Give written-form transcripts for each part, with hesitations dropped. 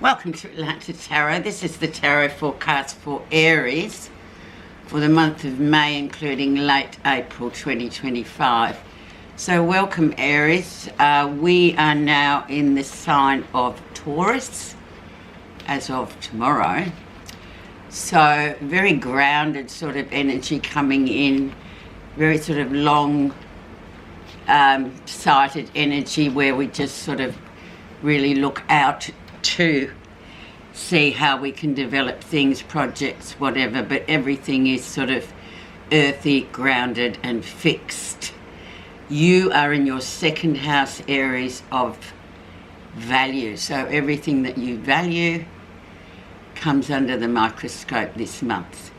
Welcome to Atlanta Tarot. This is the tarot forecast for Aries for the month of May, including late April 2025. So welcome, Aries. We are now in the sign of Taurus as of tomorrow. So very grounded sort of energy coming in, very sort of long sighted energy where we just sort of really look out to see how we can develop things, projects, whatever, but everything is sort of earthy, grounded and fixed. You are in your second house, Aries, of value. So everything that you value comes under the microscope this month.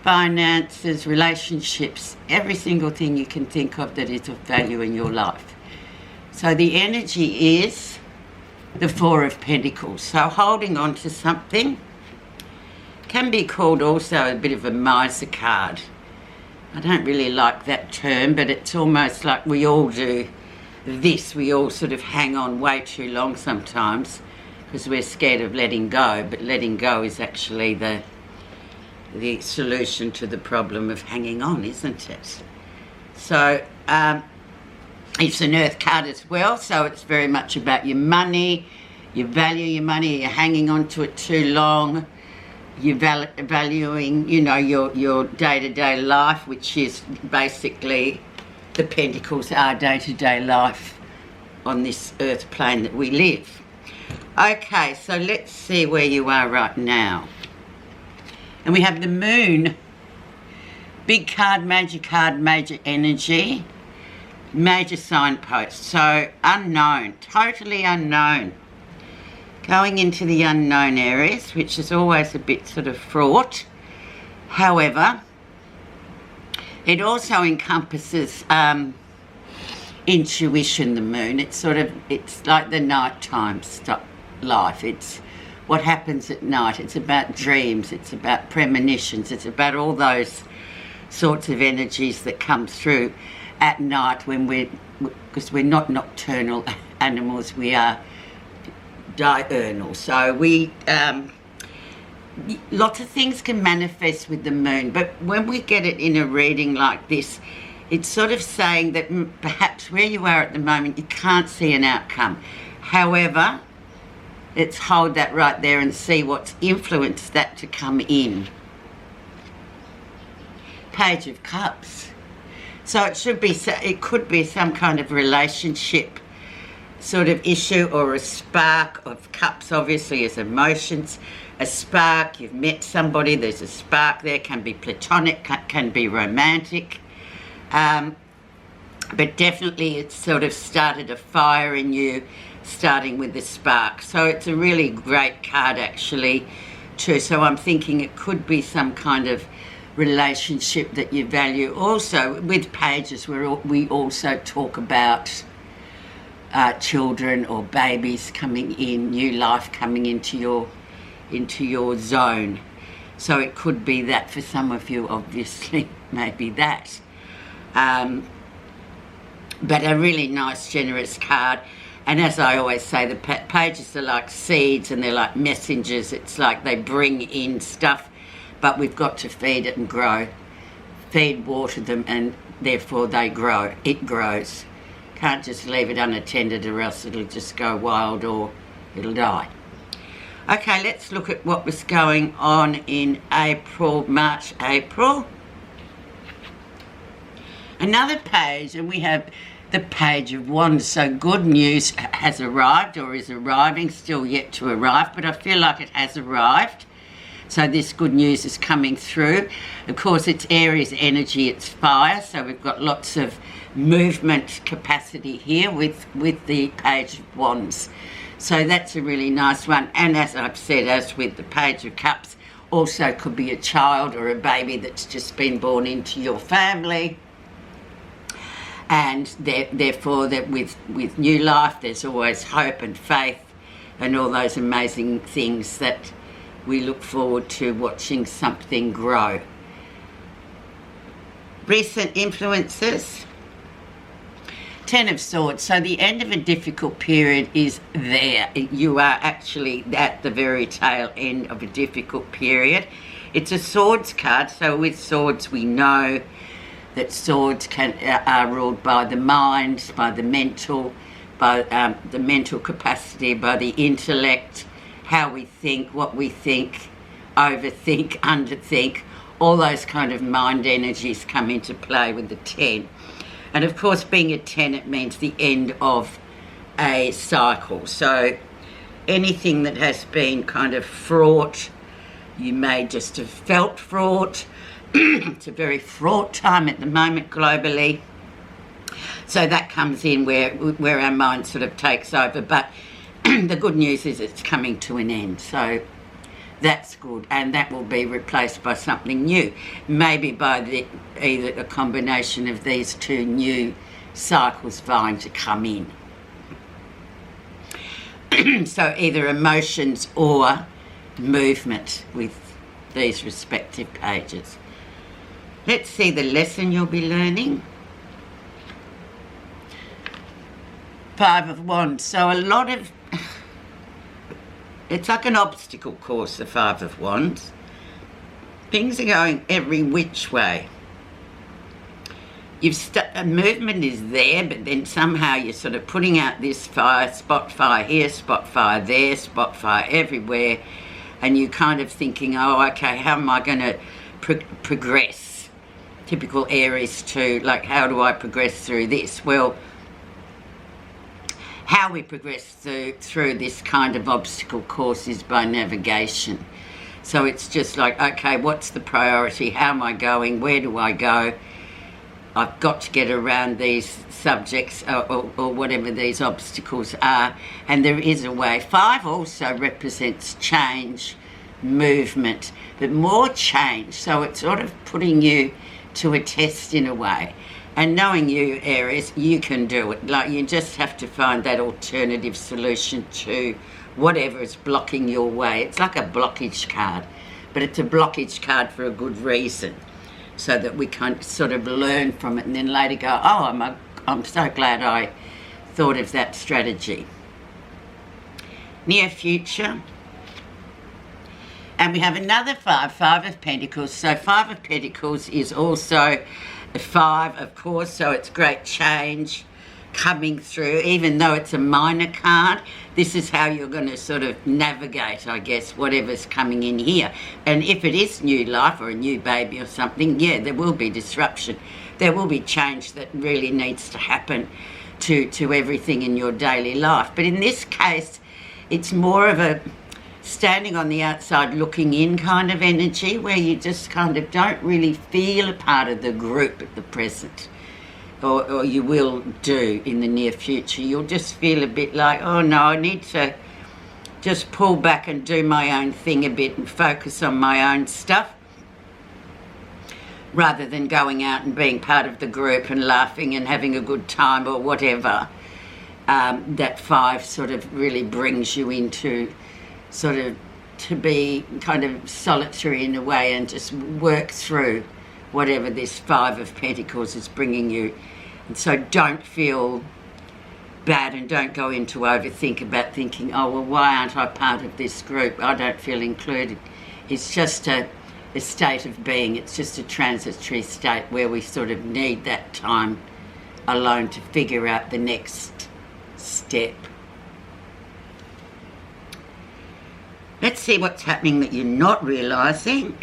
Finances, relationships, every single thing you can think of that is of value in your life. So the energy is the Four of Pentacles. So holding on to something can be called also a bit of a miser card. I don't really like that term, but it's almost like we all do this. We all sort of hang on way too long sometimes because we're scared of letting go, but letting go is actually the solution to the problem of hanging on, isn't it? So it's an earth card as well, so it's very much about your money. You value your money, you're hanging on to it too long. You're valuing, you know, your day-to-day life, which is basically the pentacles are day-to-day life on this earth plane that we live. Okay, so let's see where you are right now. And we have the moon. Big card, major energy. Major signpost, so unknown, totally unknown. Going into the unknown areas, which is always a bit sort of fraught. However, it also encompasses intuition, the moon. It's like the nighttime stuff, life. It's what happens at night. It's about dreams, it's about premonitions, it's about all those sorts of energies that come through at night when because we're not nocturnal animals, we are diurnal. So lots of things can manifest with the moon, but when we get it in a reading like this, it's sort of saying that perhaps where you are at the moment, you can't see an outcome. However, let's hold that right there and see what's influenced that to come in. Page of Cups. So it could be some kind of relationship sort of issue, or a spark of cups obviously is emotions. A spark, you've met somebody, there's a spark there, can be platonic, can be romantic. But definitely it's sort of started a fire in you, starting with the spark. So it's a really great card actually too. So I'm thinking it could be some kind of relationship that you value. Also with pages we also talk about children or babies coming in, new life coming into your zone. So it could be that for some of you, obviously, maybe that. But a really nice, generous card. And as I always say, the pages are like seeds and they're like messengers. It's like they bring in stuff, but we've got to feed it and grow. Feed, water them, and therefore they grow. It grows. Can't just leave it unattended or else it'll just go wild or it'll die. Okay, let's look at what was going on in March, April. Another page, and we have the Page of Wands. So good news has arrived or is arriving, still yet to arrive, but I feel like it has arrived. So this good news is coming through. Of course, it's Aries energy, it's fire, so we've got lots of movement capacity here with the Page of Wands. So that's a really nice one. And as I've said, as with the Page of Cups, also could be a child or a baby that's just been born into your family. And therefore, that with new life, there's always hope and faith and all those amazing things that we look forward to watching something grow. Recent influences. Ten of Swords. So the end of a difficult period is there. You are actually at the very tail end of a difficult period. It's a Swords card, so with Swords we know that Swords are ruled by the mind, by the mental, by the mental capacity, by the intellect, how we think, what we think, overthink, underthink. All those kind of mind energies come into play with the 10. And of course, being a 10, it means the end of a cycle. So anything that has been kind of fraught, you may just have felt fraught. It's a very fraught time at the moment globally. So that comes in where our mind sort of takes over. But the good news is it's coming to an end. So that's good, and that will be replaced by something new, maybe by either a combination of these two new cycles vying to come in. So either emotions or movement with these respective pages. Let's see the lesson you'll be learning. Five of Wands. So a lot of... It's like an obstacle course, the Five of Wands. Things are going every which way. A movement is there, but then somehow you're sort of putting out this fire, spot fire here, spot fire there, spot fire everywhere, and you're kind of thinking, oh, okay, how am I going to progress? Typical Aries too, like, how do I progress through this? Well, how we progress through this kind of obstacle course is by navigation. So it's just like, okay, what's the priority? How am I going? Where do I go? I've got to get around these subjects or whatever these obstacles are. And there is a way. Five also represents change, movement, but more change. So it's sort of putting you to a test in a way. And knowing you, Aries, you can do it. Like, you just have to find that alternative solution to whatever is blocking your way. It's like a blockage card, but it's a blockage card for a good reason, so that we can sort of learn from it and then later go, oh, I'm so glad I thought of that strategy. Near future. And we have another Five of Pentacles. So Five of Pentacles is also a 5, of course, so it's great change coming through. Even though it's a minor card, this is how you're going to sort of navigate, I guess, whatever's coming in here. And if it is new life or a new baby or something, yeah, there will be disruption. There will be change that really needs to happen to everything in your daily life. But in this case, it's more of a standing on the outside looking in kind of energy, where you just kind of don't really feel a part of the group at the present, or you will do in the near future. You'll just feel a bit like, oh no, I need to just pull back and do my own thing a bit and focus on my own stuff, rather than going out and being part of the group and laughing and having a good time or whatever. That 5 sort of really brings you into sort of to be kind of solitary in a way and just work through whatever this 5 of Pentacles is bringing you. And so don't feel bad and don't go into overthink about thinking, oh, well, why aren't I part of this group? I don't feel included. It's just a state of being. It's just a transitory state where we sort of need that time alone to figure out the next step. Let's see what's happening that you're not realising.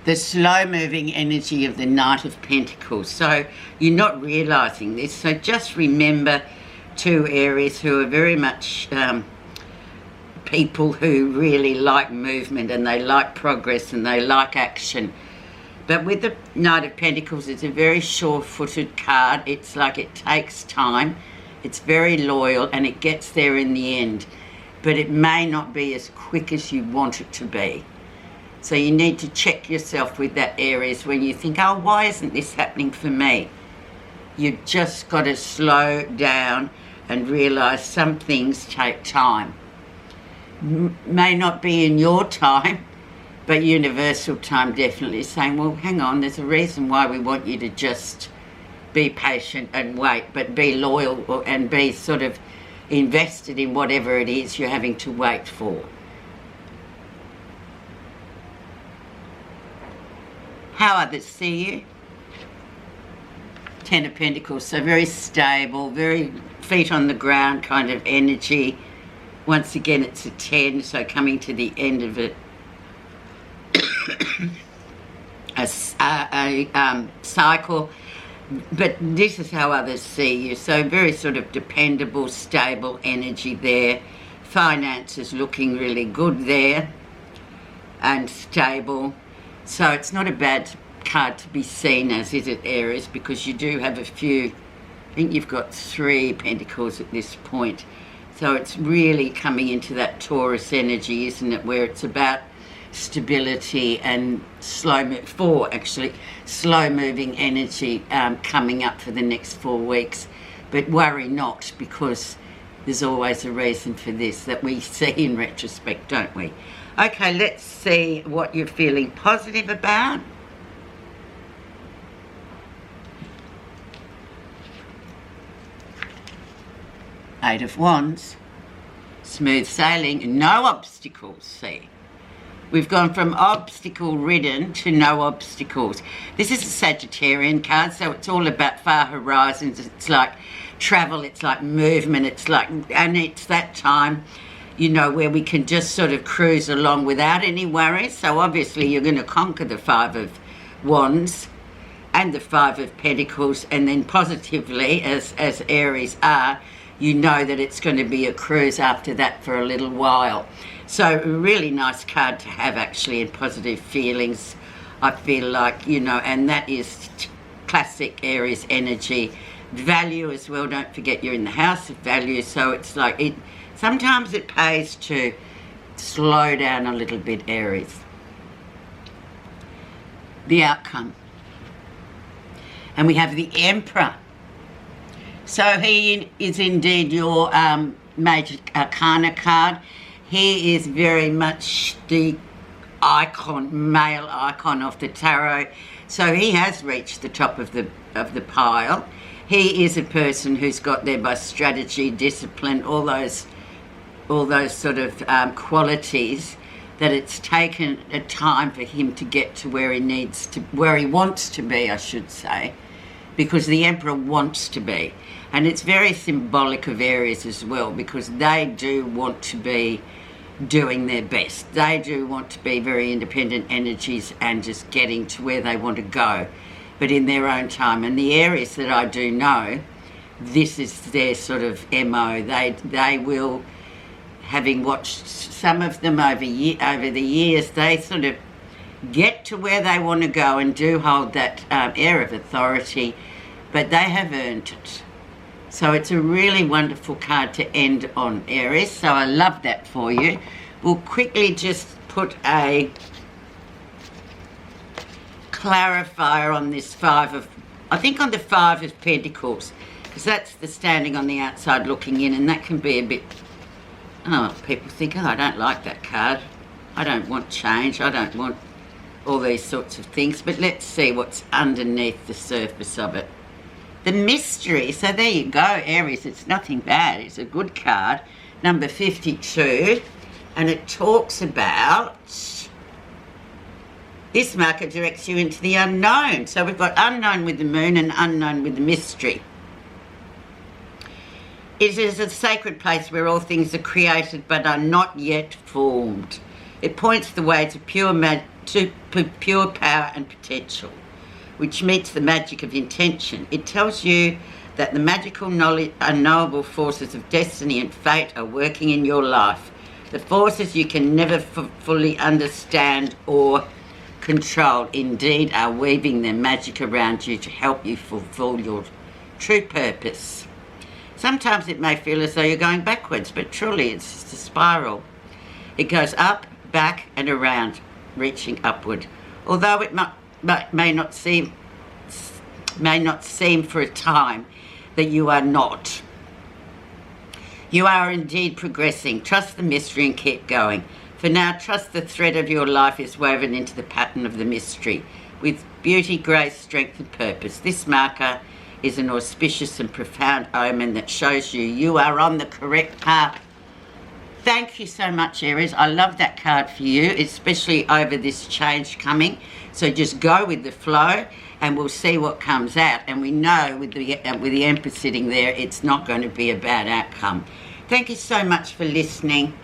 The slow-moving energy of the Knight of Pentacles. So you're not realising this. So just remember, to Aries, who are very much people who really like movement and they like progress and they like action. But with the Knight of Pentacles, it's a very sure-footed card. It's like it takes time. It's very loyal and it gets there in the end. But it may not be as quick as you want it to be. So you need to check yourself with that, Aries, when you think, oh, why isn't this happening for me? You've just got to slow down and realise some things take time. May not be in your time, but universal time definitely is saying, well, hang on, there's a reason why we want you to just be patient and wait, but be loyal and be sort of invested in whatever it is you're having to wait for. How others see you? Ten of Pentacles, so very stable, very feet on the ground kind of energy. Once again, it's a 10, so coming to the end of it. a cycle, but this is how others see you. So very sort of dependable, stable energy there. Finances looking really good there and stable. So it's not a bad card to be seen as, is it, Aries? Because you do have a few, I think you've got 3 Pentacles at this point. So it's really coming into that Taurus energy, isn't it? Where it's about stability and slow moving energy coming up for the next 4 weeks. But worry not, because there's always a reason for this that we see in retrospect, don't we? Okay, let's see what you're feeling positive about. Eight of Wands. Smooth sailing, no obstacles, see. We've gone from obstacle-ridden to no obstacles. This is a Sagittarian card, so it's all about far horizons. It's like travel, it's like movement, and it's that time, you know, where we can just sort of cruise along without any worries. So obviously you're going to conquer the 5 of Wands and the 5 of Pentacles, and then positively, as Aries are, you know that it's going to be a cruise after that for a little while. So a really nice card to have, actually, and positive feelings, I feel like, you know, and that is classic Aries energy. Value as well, don't forget you're in the house of value, so it's like sometimes it pays to slow down a little bit, Aries. The outcome. And we have the Emperor. So he is indeed your major arcana card. He is very much the icon, male icon of the tarot. So he has reached the top of the pile. He is a person who's got there by strategy, discipline, all those sort of qualities that it's taken a time for him to get to where he wants to be, I should say, because the Emperor wants to be. And it's very symbolic of Aries as well, because they do want to be doing their best. They do want to be very independent energies and just getting to where they want to go, but in their own time. And the Aries that I do know, this is their sort of MO. They will, having watched some of them over the years, they sort of get to where they want to go and do hold that air of authority, but they have earned it. So it's a really wonderful card to end on, Aries. So I love that for you. We'll quickly just put a clarifier on this 5 of, I think on the 5 of Pentacles, because that's the standing on the outside looking in, and that can be a bit, people think, I don't like that card. I don't want change. I don't want all these sorts of things. But let's see what's underneath the surface of it. The mystery, so there you go, Aries, it's nothing bad, it's a good card, number 52, and it talks about, this marker directs you into the unknown. So we've got unknown with the moon and unknown with the mystery. It is a sacred place where all things are created but are not yet formed. It points the way to pure power and potential, which meets the magic of intention. It tells you that the magical, unknowable forces of destiny and fate are working in your life. The forces you can never fully understand or control, indeed, are weaving their magic around you to help you fulfill your true purpose. Sometimes it may feel as though you're going backwards, but truly it's just a spiral. It goes up, back and around, reaching upward. Although it may not seem for a time that you are not. You are indeed progressing. Trust the mystery and keep going. For now, trust the thread of your life is woven into the pattern of the mystery with beauty, grace, strength and purpose. This marker is an auspicious and profound omen that shows you are on the correct path. Thank you so much, Aries. I love that card for you, especially over this change coming. So just go with the flow and we'll see what comes out. And we know with the Emperor sitting there, it's not going to be a bad outcome. Thank you so much for listening.